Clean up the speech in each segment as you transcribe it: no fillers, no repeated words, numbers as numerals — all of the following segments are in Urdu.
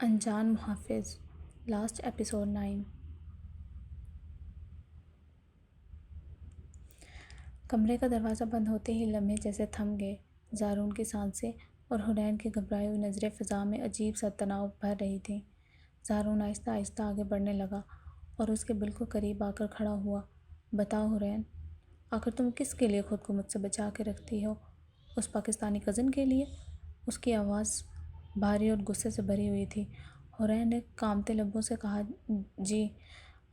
انجان محافظ لاسٹ ایپیسوڈ 9۔ کمرے کا دروازہ بند ہوتے ہی لمحے جیسے تھم گئے۔ زارون کی سانسیں اور حورین کی گھبرائی ہوئی نظریں فضا میں عجیب سا تناؤ بھر رہی تھیں۔ زارون آہستہ آہستہ آگے بڑھنے لگا اور اس کے بالکل قریب آ کر کھڑا ہوا۔ بتاؤ حورین، آخر تم کس کے لیے خود کو مجھ سے بچا کے رکھتی ہو؟ اس پاکستانی کزن کے لیے؟ اس کی آواز بھاری اور غصے سے بھری ہوئی تھی۔ حورین نے کانپتے لبوں سے کہا، جی،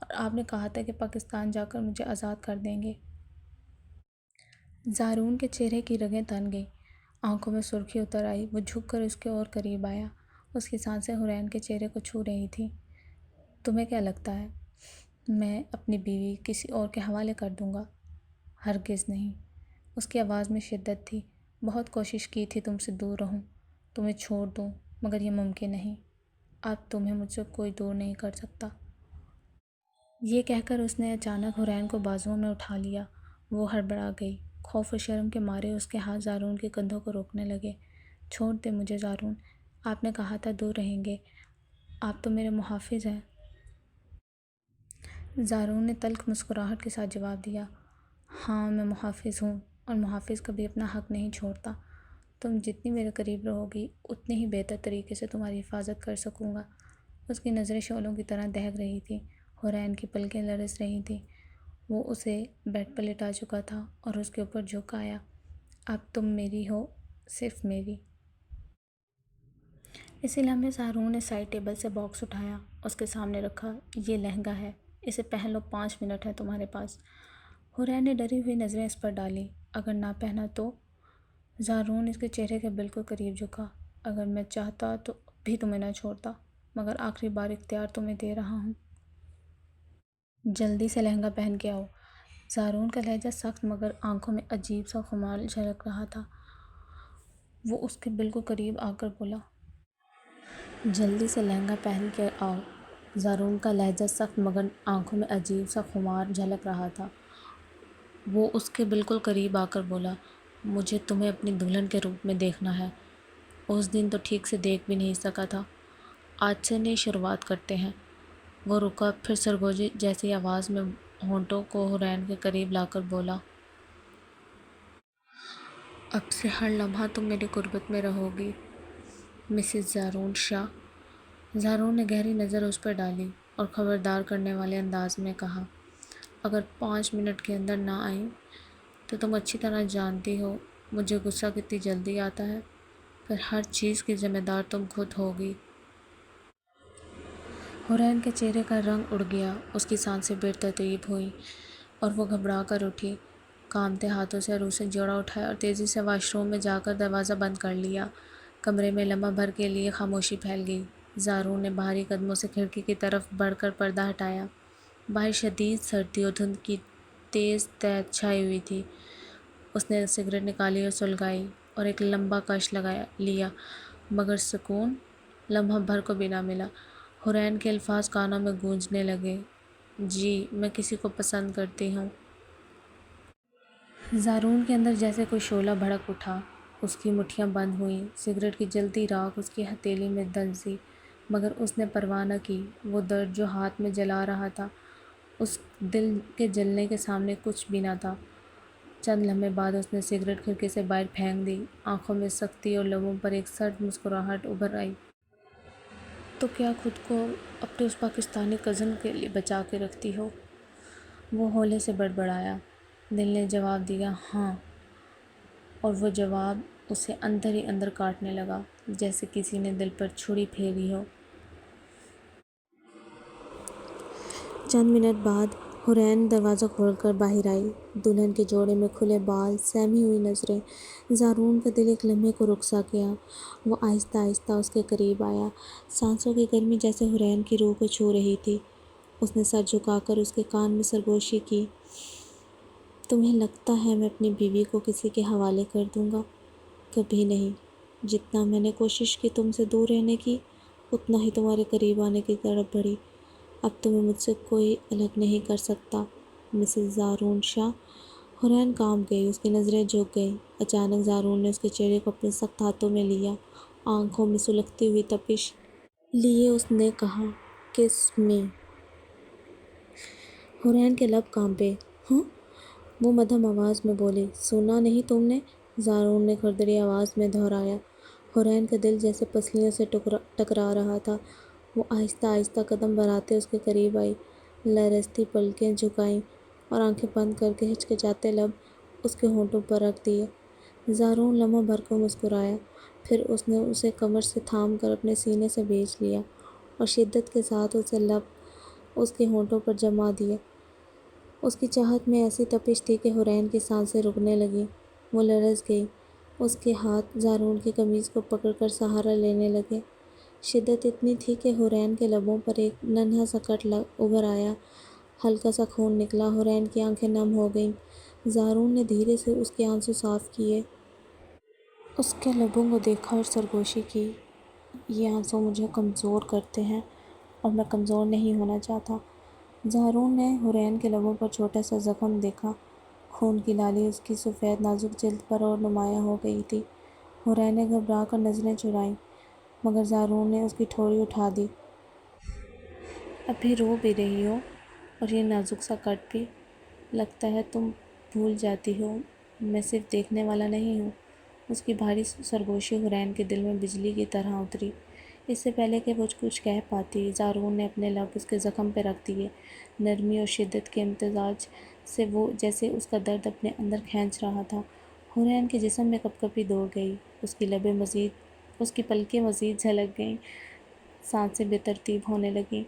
اور آپ نے کہا تھا کہ پاکستان جا کر مجھے آزاد کر دیں گے۔ زارون کے چہرے کی رگیں تن گئیں، آنکھوں میں سرخی اتر آئی۔ وہ جھک کر اس کے اور قریب آیا۔ اس کی سانسیں حورین کے چہرے کو چھو رہی تھیں۔ تمہیں کیا لگتا ہے میں اپنی بیوی کسی اور کے حوالے کر دوں گا؟ ہرگز نہیں۔ اس کی آواز میں شدت تھی۔ بہت کوشش کی تھی تم سے دور رہوں، تمہیں چھوڑ دوں، مگر یہ ممکن نہیں۔ اب تمہیں مجھ سے کوئی دور نہیں کر سکتا۔ یہ کہہ کر اس نے اچانک حورین کو بازوؤں میں اٹھا لیا۔ وہ ہڑبڑا گئی۔ خوف و شرم کے مارے اس کے ہاتھ زارون کے کندھوں کو روکنے لگے۔ چھوڑ دے مجھے زارون، آپ نے کہا تھا دور رہیں گے، آپ تو میرے محافظ ہیں۔ زارون نے تلخ مسکراہٹ کے ساتھ جواب دیا، ہاں میں محافظ ہوں، اور محافظ کبھی اپنا حق نہیں چھوڑتا۔ تم جتنی میرے قریب رہو گی اتنی ہی بہتر طریقے سے تمہاری حفاظت کر سکوں گا۔ اس کی نظریں شعلوں کی طرح دہک رہی تھیں۔ حورین کی پلکیں لرز رہی تھیں۔ وہ اسے بیڈ پر لٹا چکا تھا اور اس کے اوپر جھک آیا۔ اب تم میری ہو، صرف میری۔ اسی لمحے زارون نے سائڈ ٹیبل سے باکس اٹھایا، اس کے سامنے رکھا۔ یہ لہنگا ہے، اسے پہن لو، 5 منٹ ہے تمہارے پاس۔ حورین نے ڈری ہوئی نظریں اس پر ڈالیں۔ اگر نہ پہنا تو؟ زارون اس کے چہرے کے بالکل قریب جھکا۔ اگر میں چاہتا تو بھی تمہیں نہ چھوڑتا، مگر آخری بار اختیار تمہیں دے رہا ہوں۔ جلدی سے لہنگا پہن کے آؤ۔ زارون کا لہجہ سخت مگر آنکھوں میں عجیب سا خمار جھلک رہا تھا۔ وہ اس کے بالکل قریب آ کر بولا، جلدی سے لہنگا پہن کے آؤ۔ زارون کا لہجہ سخت مگر آنکھوں میں عجیب سا خمار جھلک رہا تھا۔ وہ اس کے بالکل قریب آ کر بولا، مجھے تمہیں اپنی دلہن کے روپ میں دیکھنا ہے۔ اس دن تو ٹھیک سے دیکھ بھی نہیں سکا تھا، آج سے نئی شروعات کرتے ہیں۔ وہ رکا، پھر سرگوشی جیسی آواز میں ہونٹوں کو حورین کے قریب لا کر بولا، اب سے ہر لمحہ تم میری قربت میں رہو گی، مسز زارون شاہ۔ زارون نے گہری نظر اس پر ڈالی اور خبردار کرنے والے انداز میں کہا، اگر 5 منٹ کے اندر نہ آئیں تو تم اچھی طرح جانتی ہو مجھے غصہ کتنی جلدی آتا ہے، پھر ہر چیز کی ذمہ دار تم خود ہوگی۔ حورین کے چہرے کا رنگ اڑ گیا، اس کی سانسیں بے ترتیب ہوئیں اور وہ گھبرا کر اٹھی۔ کانپتے ہاتھوں سے عروسیں جوڑا اٹھایا اور تیزی سے واش روم میں جا کر دروازہ بند کر لیا۔ کمرے میں لمحہ بھر کے لیے خاموشی پھیل گئی۔ زارون نے بھاری قدموں سے کھڑکی کی طرف بڑھ کر پردہ ہٹایا۔ باہر شدید سردی اور دھند کی تیز تیت چھائی ہوئی تھی۔ اس نے سگریٹ نکالی اور سلگائی اور ایک لمبا کش لگا لیا، مگر سکون لمحہ بھر کو بھی نہ ملا۔ حورین کے الفاظ کانوں میں گونجنے لگے، جی، میں کسی کو پسند کرتی ہوں۔ زارون کے اندر جیسے کوئی شعلہ بھڑک اٹھا۔ اس کی مٹھیاں بند ہوئیں، سگریٹ کی جلتی راکھ اس کی ہتھیلی میں دنسی، مگر اس نے پرواہ نہ کی۔ وہ درد جو ہاتھ میں جلا رہا تھا، اس دل کے جلنے کے سامنے کچھ بھی نہ تھا۔ چند لمحے بعد اس نے سگریٹ کھڑکی سے باہر پھینک دی۔ آنکھوں میں سختی اور لبوں پر ایک سرد مسکراہٹ ابھر آئی۔ تو کیا خود کو اپنے اس پاکستانی کزن کے لیے بچا کے رکھتی ہو؟ وہ ہولے سے بڑبڑایا۔ دل نے جواب دیا، ہاں، اور وہ جواب اسے اندر ہی اندر کاٹنے لگا، جیسے کسی نے دل پر چھری پھیری ہو۔ چند منٹ بعد حورین دروازہ کھول کر باہر آئی، دلہن کے جوڑے میں کھلے بال، سہمی ہوئی نظریں۔ زارون کا دل ایک لمحے کو رک سا گیا۔ وہ آہستہ آہستہ اس کے قریب آیا، سانسوں کی گرمی جیسے حورین کی روح کو چھو رہی تھی۔ اس نے سر جھکا کر اس کے کان میں سرگوشی کی، تمہیں لگتا ہے میں اپنی بیوی کو کسی کے حوالے کر دوں گا؟ کبھی نہیں۔ جتنا میں نے کوشش کی تم سے دور رہنے کی، اتنا ہی تمہارے قریب آنے کی تڑپ بڑھی۔ اب تمہیں مجھ سے کوئی الگ نہیں کر سکتا، مسز زارون شاہ۔ حورین کانپ گئی، اس کی نظریں جھک گئیں۔ اچانک زارون نے اس کے چہرے کو اپنے سخت ہاتھوں میں لیا، آنکھوں میں سلگتی ہوئی تپش۔ لیے اس نے کہا، کس میں؟ حورین کے لب کانپے۔ ہاں؟ وہ مدھم آواز میں بولی، سنا نہیں تم نے؟ زارون نے کھردری آواز میں دہرایا۔ حورین کا دل جیسے پسلیوں سے ٹکرا رہا تھا۔ وہ آہستہ آہستہ قدم بڑھاتے اس کے قریب آئی، لرزتی پلکیں جھکائیں اور آنکھیں بند کر کے ہچکچاتے لب اس کے ہونٹوں پر رکھ دیے۔ زارون لمحہ بھر کو مسکرایا، پھر اس نے اسے کمر سے تھام کر اپنے سینے سے بھیج لیا اور شدت کے ساتھ اسے لب اس کے ہونٹوں پر جما دیے۔ اس کی چاہت میں ایسی تپش تھی کہ حورین کی سانسیں رکنے لگیں۔ وہ لرز گئی۔ اس کے ہاتھ زارون کی قمیض کو پکڑ کر سہارا لینے لگے۔ شدت اتنی تھی کہ حورین کے لبوں پر ایک ننھا سا کٹ ابھر آیا، ہلکا سا خون نکلا۔ حورین کی آنکھیں نم ہو گئیں۔ زارون نے دھیرے سے اس کے آنسو صاف کیے۔ اس کے لبوں کو دیکھا اور سرگوشی کی۔ یہ آنسو مجھے کمزور کرتے ہیں اور میں کمزور نہیں ہونا چاہتا۔ زارون نے حورین کے لبوں پر چھوٹا سا زخم دیکھا۔ خون کی لالی اس کی سفید نازک جلد پر اور نمایاں ہو گئی تھی۔ حورین نے گھبرا کر نظریں چرائیں، مگر زارون نے اس کی ٹھوڑی اٹھا دی۔ ابھی رو بھی رہی ہو اور یہ نازک سا کٹ بھی؟ لگتا ہے تم بھول جاتی ہو میں صرف دیکھنے والا نہیں ہوں۔ اس کی بھاری سرگوشی حورین کے دل میں بجلی کی طرح اتری۔ اس سے پہلے کہ وہ کچھ کہہ پاتی، زارون نے اپنے لب اس کے زخم پہ رکھ دیے، نرمی اور شدت کے امتزاج سے، وہ جیسے اس کا درد اپنے اندر کھینچ رہا تھا۔ حورین کے جسم میں کپکپی دوڑ گئی، اس کی پلکیں مزید جھلک گئیں، سانسیں بے ترتیب ہونے لگیں۔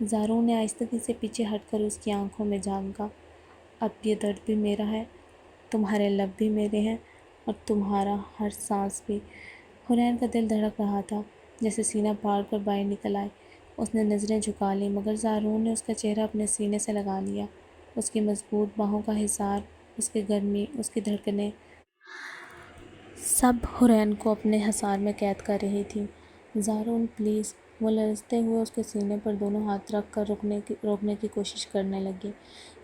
زارون نے آہستگی سے پیچھے ہٹ کر اس کی آنکھوں میں جھانکا۔ اب یہ درد بھی میرا ہے، تمہارے لب بھی میرے ہیں اور تمہارا ہر سانس بھی۔ حورین کا دل دھڑک رہا تھا، جیسے سینہ پھاڑ کر باہر نکل آئے۔ اس نے نظریں جھکا لیں، مگر زارون نے اس کا چہرہ اپنے سینے سے لگا لیا۔ اس کی مضبوط باہوں کا حصار، اس کی گرمی، اس کی دھڑکنیں، سب حورین کو اپنے حصار میں قید کر رہی تھیں۔ زارون پلیز! وہ لرزتے ہوئے اس کے سینے پر دونوں ہاتھ رکھ کر روکنے کی کوشش کرنے لگی۔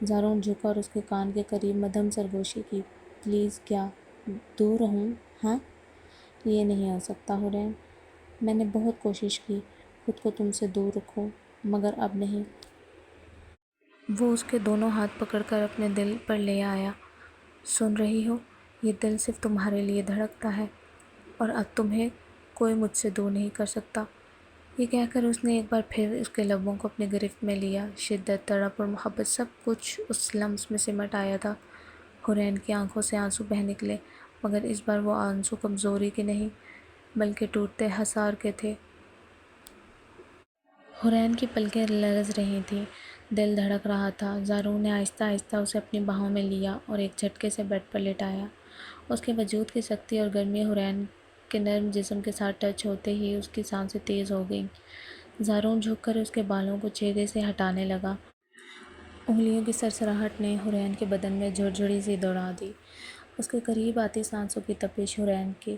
زارون جھکا اور اس کے کان کے قریب مدھم سرگوشی کی۔ پلیز! کیا دور رہوں؟ ہاں؟ یہ نہیں ہو سکتا حورین۔ میں نے بہت کوشش کی خود کو تم سے دور رکھوں، مگر اب نہیں۔ وہ اس کے دونوں ہاتھ پکڑ کر اپنے دل پر لے آیا۔ سن رہی ہو؟ یہ دل صرف تمہارے لیے دھڑکتا ہے اور اب تمہیں کوئی مجھ سے دور نہیں کر سکتا۔ یہ کہہ کر اس نے ایک بار پھر اس کے لبوں کو اپنے گرفت میں لیا۔ شدت، تڑپ اور محبت سب کچھ اس لمس میں سمٹ آیا تھا۔ حورین کی آنکھوں سے آنسو بہہ نکلے، مگر اس بار وہ آنسو کمزوری کے نہیں بلکہ ٹوٹتے حصار کے تھے۔ حورین کی پلکیں لرز رہی تھیں، دل دھڑک رہا تھا۔ زارون نے آہستہ آہستہ اسے اپنی باہوں میں لیا اور ایک جھٹکے سے بیڈ پر لٹایا۔ اس کے وجود کی سختی اور گرمی حورین کے نرم جسم کے ساتھ ٹچ ہوتے ہی اس کی سانسیں تیز ہو گئیں۔ زارون جھک کر اس کے بالوں کو چہرے سے ہٹانے لگا۔ انگلیوں کی سرسراہٹ نے حورین کے بدن میں جھڑجھڑی سی دوڑا دی۔ اس کے قریب آتی سانسوں کی تپش حورین کے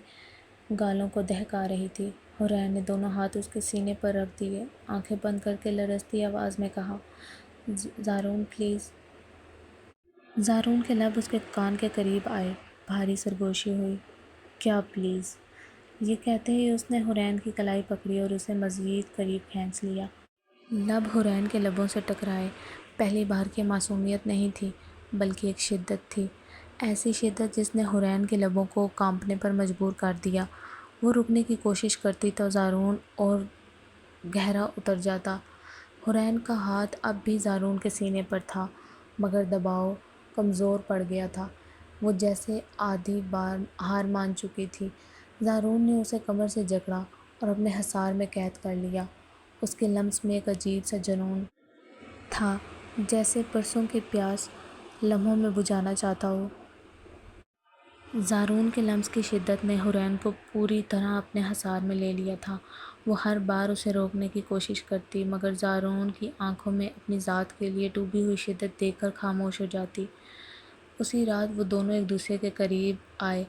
گالوں کو دہکا رہی تھی۔ حورین نے دونوں ہاتھ اس کے سینے پر رکھ دیے، آنکھیں بند کر کے لرزتی آواز میں کہا، زارون پلیز! زارون کے لب اس کے کان کے قریب آئے، بھاری سرگوشی ہوئی۔ کیا پلیز؟ یہ کہتے ہی اس نے حورین کی کلائی پکڑی اور اسے مزید قریب کھینچ لیا۔ لب حورین کے لبوں سے ٹکرائے۔ پہلی بار کی معصومیت نہیں تھی، بلکہ ایک شدت تھی، ایسی شدت جس نے حورین کے لبوں کو کانپنے پر مجبور کر دیا۔ وہ رکنے کی کوشش کرتی تو زارون اور گہرا اتر جاتا۔ حورین کا ہاتھ اب بھی زارون کے سینے پر تھا، مگر دباؤ کمزور پڑ گیا تھا۔ وہ جیسے آدھی بار ہار مان چکی تھی۔ زارون نے اسے کمر سے جکڑا اور اپنے حصار میں قید کر لیا۔ اس کے لمس میں ایک عجیب سا جنون تھا، جیسے برسوں کی پیاس لمحوں میں بجھانا چاہتا ہو۔ زارون کے لمس کی شدت نے حورین کو پوری طرح اپنے حصار میں لے لیا تھا۔ وہ ہر بار اسے روکنے کی کوشش کرتی، مگر زارون کی آنکھوں میں اپنی ذات کے لیے ڈوبی ہوئی شدت دیکھ کر خاموش ہو جاتی۔ اسی رات وہ دونوں ایک دوسرے کے قریب آئے،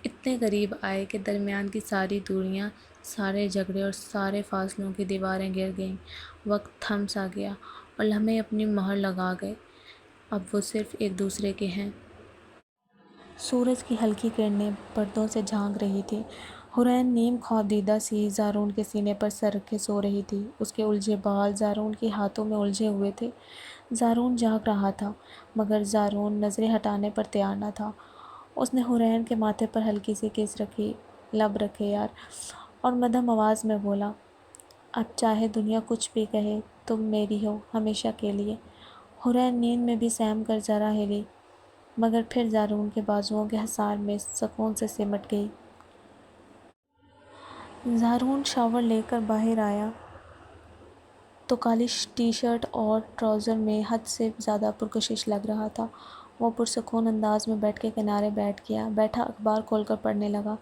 اتنے قریب آئے کہ درمیان کی ساری دوریاں، سارے جھگڑے اور سارے فاصلوں کی دیواریں گر گئیں۔ وقت تھم سا گیا اور لمحے اپنی مہر لگا گئے۔ اب وہ صرف ایک دوسرے کے ہیں۔ سورج کی ہلکی کرنیں پردوں سے جھانک رہی تھیں حورین نیم خواب دیدہ سی زارون کے سینے پر سر رکھے سو رہی تھی۔ اس کے الجھے بال زارون کے ہاتھوں میں الجھے ہوئے تھے۔ زارون جاگ رہا تھا مگر زارون نظریں ہٹانے پر تیار نہ تھا۔ اس نے حورین کے ماتھے پر ہلکی سی کس رکھی۔ لب رکھے یار، اور مدھم آواز میں بولا، اب چاہے دنیا کچھ بھی کہے تم میری ہو ہمیشہ کے لیے۔ حورین نیند میں بھی سہم کر ذرا ہلی مگر پھر زارون کے بازوؤں کے حصار میں سکون سے سمٹ گئی۔ زارون شاور لے کر باہر آیا تو کالی ٹی شرٹ اور ٹراؤزر میں حد سے زیادہ پرکشش لگ رہا تھا۔ وہ پرسکون انداز میں بیڈ کے کنارے بیٹھا اخبار کھول کر پڑھنے لگا۔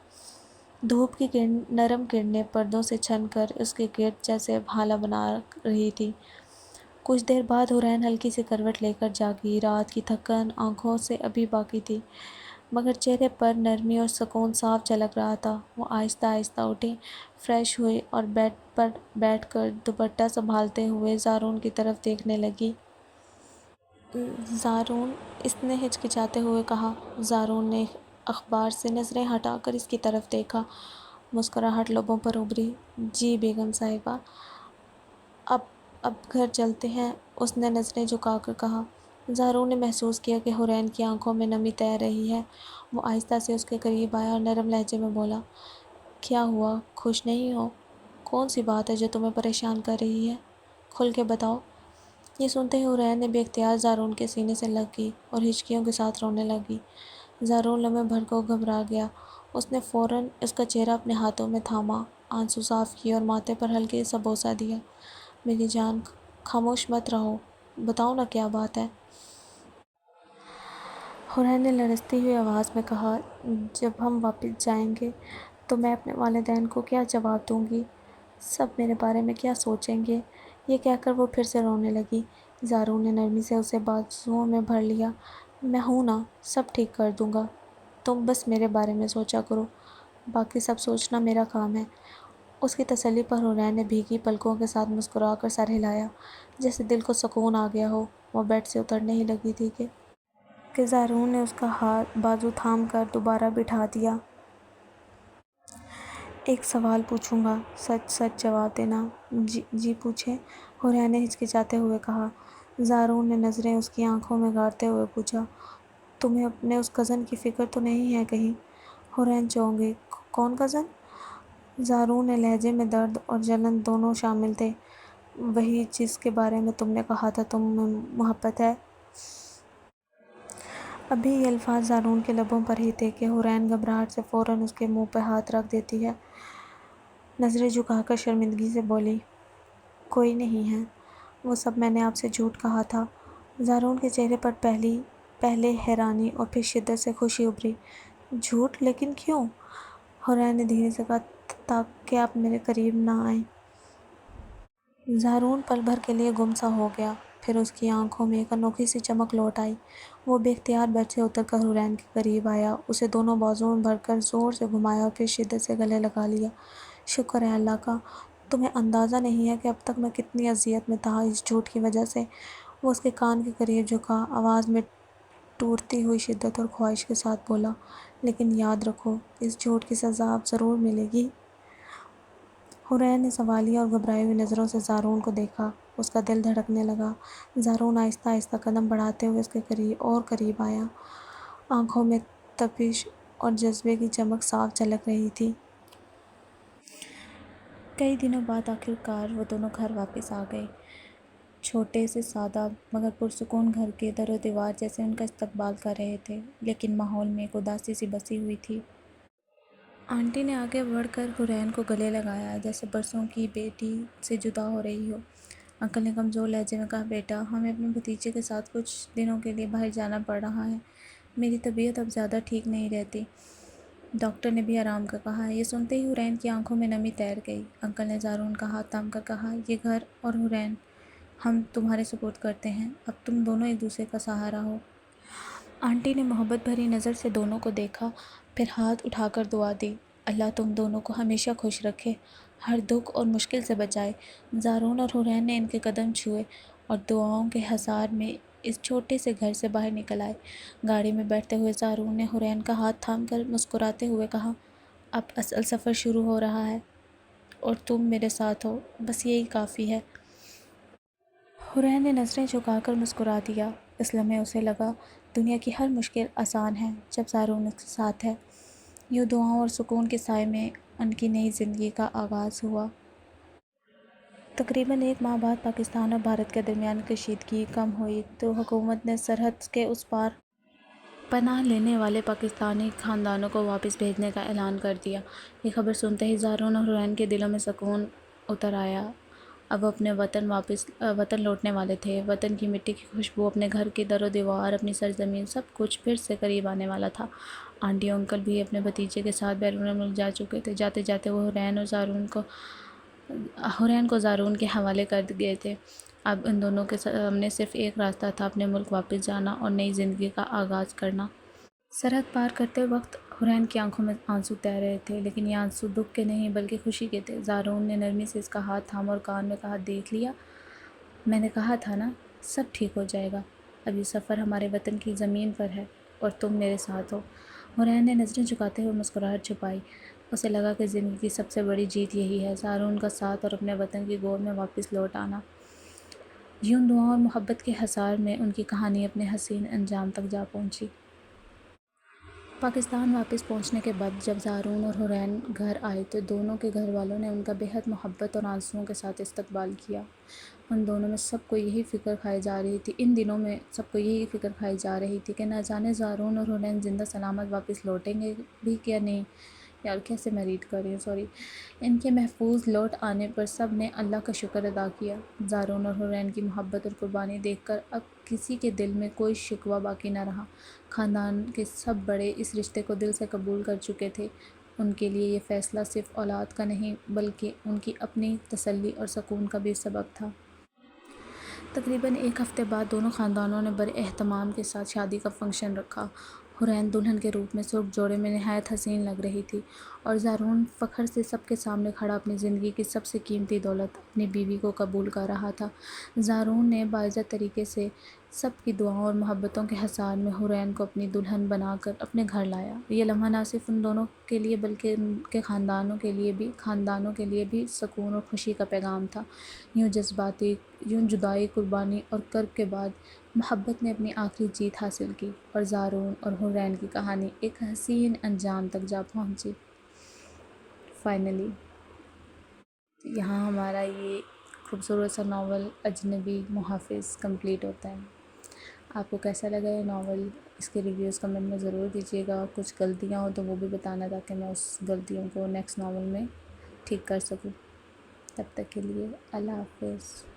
دھوپ کی نرم کرنیں پردوں سے چھن کر اس کے گرد جیسے بھالا بنا رہی تھی۔ کچھ دیر بعد حورین ہلکی سی کروٹ لے کر جاگی۔ رات کی تھکن آنکھوں سے ابھی باقی تھی مگر چہرے پر نرمی اور سکون صاف جھلک رہا تھا۔ وہ آہستہ آہستہ اٹھی، فریش ہوئی اور بیڈ پر بیٹھ کر دوپٹہ سنبھالتے ہوئے زارون کی طرف دیکھنے لگی۔ زارون، اس نے ہچکچاتے ہوئے کہا۔ زارون نے اخبار سے نظریں ہٹا کر اس کی طرف دیکھا۔ مسکراہٹ لبوں پر ابھری۔ جی بیگم صاحبہ، اب گھر چلتے ہیں، اس نے نظریں جھکا کر کہا۔ زارون نے محسوس کیا کہ حورین کی آنکھوں میں نمی تیر رہی ہے۔ وہ آہستہ سے اس کے قریب آیا اور نرم لہجے میں بولا، کیا ہوا، خوش نہیں ہو؟ کون سی بات ہے جو تمہیں پریشان کر رہی ہے؟ کھل کے بتاؤ۔ یہ سنتے ہی حورین نے بے اختیار زارون کے سینے سے لگ گئی اور ہچکیوں کے ساتھ رونے لگی۔ زارون لمحے بھر کو گھبرا گیا۔ اس نے فوراً اس کا چہرہ اپنے ہاتھوں میں تھاما، آنسو صاف کیے اور ماتھے پر ہلکے سا بوسہ دیا۔ میری جان، خاموش مت رہو، بتاؤ نا کیا بات ہے۔ حورین نے لرزتی ہوئی آواز میں کہا، جب ہم واپس جائیں گے تو میں اپنے والدین کو کیا جواب دوں گی؟ سب میرے بارے میں کیا سوچیں گے؟ یہ کہہ کر وہ پھر سے رونے لگی۔ زارون نے نرمی سے اسے بازوؤں میں بھر لیا۔ میں ہوں نا، سب ٹھیک کر دوں گا، تم بس میرے بارے میں سوچا کرو، باقی سب سوچنا میرا کام ہے۔ اس کی تسلی پر حورین نے بھیگی پلکوں کے ساتھ مسکرا کر سر ہلایا جیسے دل کو سکون آ گیا ہو۔ وہ بیڈ سے اترنے ہی لگی تھی کہ زارون نے اس کا بازو تھام کر دوبارہ بٹھا دیا۔ ایک سوال پوچھوں گا، سچ سچ جواب دینا۔ جی پوچھیں، حورین نے ہچکچاتے ہوئے کہا۔ زارون نے نظریں اس کی آنکھوں میں گارتے ہوئے پوچھا، تمہیں اپنے اس کزن کی فکر تو نہیں ہے کہیں؟ حورین چونک گئی۔ کون کزن؟ زارون نے لہجے میں درد اور جلن دونوں شامل تھے۔ وہی جس کے بارے میں تم نے کہا تھا تمہیں محبت ہے۔ ابھی یہ الفاظ زارون کے لبوں پر ہی تھے کہ حورین گھبراہٹ سے فوراً اس کے منہ پہ ہاتھ رکھ دیتی ہے۔ نظریں جھکا کر شرمندگی سے بولی، کوئی نہیں ہے، وہ سب میں نے آپ سے جھوٹ کہا تھا۔ زارون کے چہرے پر پہلے حیرانی اور پھر شدت سے خوشی ابھری۔ جھوٹ؟ لیکن کیوں؟ حورین نے دھیرے سے کہا، تاکہ آپ میرے قریب نہ آئیں۔ زارون پل بھر کے لیے گم سا ہو گیا، پھر اس کی آنکھوں میں ایک انوکھی سی چمک لوٹ آئی۔ وہ بے اختیار بیڈ سے اتر کر حورین کے قریب آیا، اسے دونوں بازوؤں میں بھر کر زور سے گھمایا اور پھر شدت سے گلے لگا لیا۔ شکر ہے اللہ کا، تمہیں اندازہ نہیں ہے کہ اب تک میں کتنی اذیت میں تھا اس جھوٹ کی وجہ سے۔ وہ اس کے کان کے قریب جھکا، آواز میں ٹوٹتی ہوئی شدت اور خواہش کے ساتھ بولا، لیکن یاد رکھو، اس جھوٹ کی سزا اب ضرور ملے گی۔ حورین نے سوالیہ اور گھبرائی ہوئی نظروں سے زارون کو دیکھا۔ اس کا دل دھڑکنے لگا۔ زارون آہستہ آہستہ قدم بڑھاتے ہوئے اس کے قریب آیا۔ آنکھوں میں تپش اور جذبے کی چمک صاف جھلک رہی تھی۔ کئی دنوں بعد آخر کار وہ دونوں گھر واپس آ گئے۔ چھوٹے سے سادہ مگر پرسکون گھر کے در و دیوار جیسے ان کا استقبال کر رہے تھے، لیکن ماحول میں ایک اداسی سی بسی ہوئی تھی۔ آنٹی نے آگے بڑھ کر حورین کو گلے لگایا جیسے برسوں کی بیٹی سے جدا ہو رہی ہو۔ انکل نے کمزور لہجے میں کہا، بیٹا، ہمیں اپنے بھتیجے کے ساتھ کچھ دنوں کے لیے باہر جانا پڑ رہا ہے، میری طبیعت اب زیادہ ٹھیک نہیں رہتی۔ ڈاکٹر نے بھی آرام کا کہا ہے۔ یہ سنتے ہی حورین کی آنکھوں میں نمی تیر گئی۔ انکل نے زارون کا ہاتھ تھام کر کہا، یہ گھر اور حورین ہم تمہارے سپرد کرتے ہیں، اب تم دونوں ایک دوسرے کا سہارا ہو۔ آنٹی نے محبت بھری نظر سے دونوں کو دیکھا، پھر ہاتھ اٹھا کر دعا دی، اللہ تم دونوں کو ہمیشہ خوش رکھے، ہر دکھ اور مشکل سے بچائے۔ زارون اور حورین نے ان کے قدم چھوئے اور دعاؤں کے حصار میں اس چھوٹے سے گھر سے باہر نکل آئے۔ گاڑی میں بیٹھتے ہوئے زارون نے حورین کا ہاتھ تھام کر مسکراتے ہوئے کہا، اب اصل سفر شروع ہو رہا ہے اور تم میرے ساتھ ہو، بس یہی کافی ہے۔ حورین نے نظریں جھکا کر مسکرا دیا۔ اس لمحے اسے لگا دنیا کی ہر مشکل آسان ہے جب زارون اس کے ساتھ ہے۔ یوں دعاؤں اور سکون کے سائے میں ان کی نئی زندگی کا آغاز ہوا۔ تقریباً 1 ماہ بعد پاکستان اور بھارت کے درمیان کشیدگی کم ہوئی تو حکومت نے سرحد کے اس پار پناہ لینے والے پاکستانی خاندانوں کو واپس بھیجنے کا اعلان کر دیا۔ یہ خبر سنتے ہی زارون اور حورین کے دلوں میں سکون اتر آیا۔ اب وہ اپنے وطن لوٹنے والے تھے۔ وطن کی مٹی کی خوشبو، اپنے گھر کی در و دیوار، اپنی سرزمین، سب کچھ پھر سے قریب آنے والا تھا۔ آنٹی اور انکل بھی اپنے بھتیجے کے ساتھ بیرون ملک جا چکے تھے۔ جاتے جاتے وہ حورین کو زارون کے حوالے کر گئے تھے۔ اب ان دونوں کے سامنے صرف ایک راستہ تھا، اپنے ملک واپس جانا اور نئی زندگی کا آغاز کرنا۔ سرحد پار کرتے وقت حورین کی آنکھوں میں آنسو تیر رہے تھے، لیکن یہ آنسو دکھ کے نہیں بلکہ خوشی کے تھے۔ زارون نے نرمی سے اس کا ہاتھ تھاما اور کان میں کہا، دیکھ لیا، میں نے کہا تھا نا، سب ٹھیک ہو جائے گا۔ اب یہ سفر ہمارے وطن کی زمین پر ہے اور تم میرے ساتھ ہو۔ حورین نے نظریں جھکاتے ہوئے مسکراہٹ چھپائی۔ اسے لگا کہ زندگی کی سب سے بڑی جیت یہی ہے، زارون کا ساتھ اور اپنے وطن کی گود میں واپس لوٹ آنا۔ یوں دعاؤں اور محبت کے حصار میں ان کی کہانی اپنے حسین انجام تک جا پہنچی۔ پاکستان واپس پہنچنے کے بعد جب زارون اور حورین گھر آئے تو دونوں کے گھر والوں نے ان کا بے حد محبت اور آنسوؤں کے ساتھ استقبال کیا۔ ان دنوں میں سب کو یہی فکر کھائی جا رہی تھی کہ نہ جانے زارون اور حورین زندہ سلامت واپس لوٹیں گے بھی یا نہیں۔ کیسے میں ریڈ کر رہی ہوں، ان کے محفوظ لوٹ آنے پر سب نے اللہ کا شکر ادا کیا۔ زارون اور حورین کی محبت اور قربانی دیکھ کر اب کسی کے دل میں کوئی شکوہ باقی نہ رہا۔ خاندان کے سب بڑے اس رشتے کو دل سے قبول کر چکے تھے۔ ان کے لیے یہ فیصلہ صرف اولاد کا نہیں بلکہ ان کی اپنی تسلی اور سکون کا بھی سبب تھا۔ تقریباً 1 ہفتے بعد دونوں خاندانوں نے بڑے اہتمام کے ساتھ شادی کا فنکشن رکھا۔ حورین دلہن کے روپ میں سرخ جوڑے میں نہایت حسین لگ رہی تھی اور زارون فخر سے سب کے سامنے کھڑا اپنی زندگی کی سب سے قیمتی دولت، اپنی بیوی کو قبول کر رہا تھا۔ زارون نے باعزت طریقے سے سب کی دعاؤں اور محبتوں کے حصار میں حورین کو اپنی دلہن بنا کر اپنے گھر لایا۔ یہ لمحہ نہ صرف ان دونوں کے لیے بلکہ ان کے خاندانوں کے لیے بھی سکون اور خوشی کا پیغام تھا۔ یوں جدائی، قربانی اور کرب کے بعد محبت نے اپنی آخری جیت حاصل کی اور زارون اور حورین کی کہانی ایک حسین انجام تک جا پہنچی۔ فائنلی یہاں ہمارا یہ خوبصورت سا ناول اجنبی محافظ کمپلیٹ ہوتا ہے۔ آپ کو کیسا لگا یہ ناول؟ اس کے ریویوز کمنٹ میں ضرور دیجیے گا۔ کچھ غلطیاں ہوں تو وہ بھی بتانا تاکہ میں اس غلطیوں کو نیکسٹ ناول میں ٹھیک کر سکوں۔ تب تک کے لیے اللہ حافظ۔